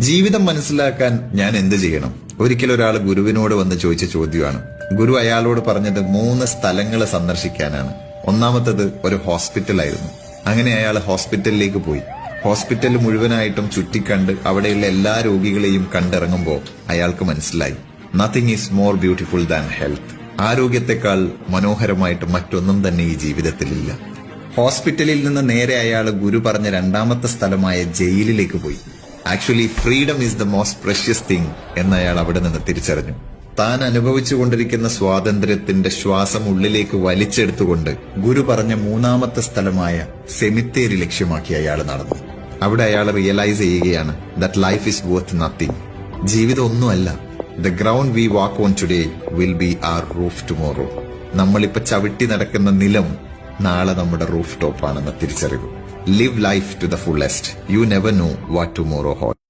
ജീവിതം മനസ്സിലാക്കാൻ ഞാൻ എന്ത് ചെയ്യണം? ഒരിക്കലും ഒരാൾ ഗുരുവിനോട് വന്ന് ചോദിച്ച ചോദ്യമാണ്. ഗുരു അയാളോട് പറഞ്ഞത് 3 സ്ഥലങ്ങൾ സന്ദർശിക്കാനാണ്. ഒന്നാമത്തത് ഒരു ഹോസ്പിറ്റലായിരുന്നു. അങ്ങനെ അയാൾ ഹോസ്പിറ്റലിലേക്ക് പോയി. ഹോസ്പിറ്റൽ മുഴുവനായിട്ടും ചുറ്റിക്കണ്ട് അവിടെയുള്ള എല്ലാ രോഗികളെയും കണ്ടിറങ്ങുമ്പോൾ അയാൾക്ക് മനസ്സിലായി, nothing is more beautiful than health. ആരോഗ്യത്തെക്കാൾ മനോഹരമായിട്ട് മറ്റൊന്നും തന്നെ ഈ ജീവിതത്തിലില്ല. ഹോസ്പിറ്റലിൽ നിന്ന് നേരെ അയാൾ ഗുരു പറഞ്ഞ 2ാമത്തെ സ്ഥലമായ ജയിലിലേക്ക് പോയി. Actually freedom is the most precious thing എന്ന് അയാൾ അവിടെ നിന്ന് തിരിച്ചറിഞ്ഞു. താൻ അനുഭവിച്ചുകൊണ്ടിരിക്കുന്ന സ്വാതന്ത്ര്യത്തിന്റെ ശ്വാസം ഉള്ളിലേക്ക് വലിച്ചെടുത്തുകൊണ്ട് ഗുരു പറഞ്ഞ 3ാമത്തെ സ്ഥലമായ സെമിത്തേരി ലക്ഷ്യമാക്കി അയാൾ നടന്നു. അവിടെ അയാൾ റിയലൈസ് ചെയ്യുകയാണ് that life is worth nothing. ജീവിതം ഒന്നുമല്ല. The ground we walk on today will be our roof tomorrow. നമ്മളിപ്പോ ചവിട്ടി നടക്കുന്ന നിലം നാളെ നമ്മുടെ റൂഫ് ടോപ്പ് ആണെന്ന തിരിച്ചറിവ്. Live life to the fullest. You never know what tomorrow holds.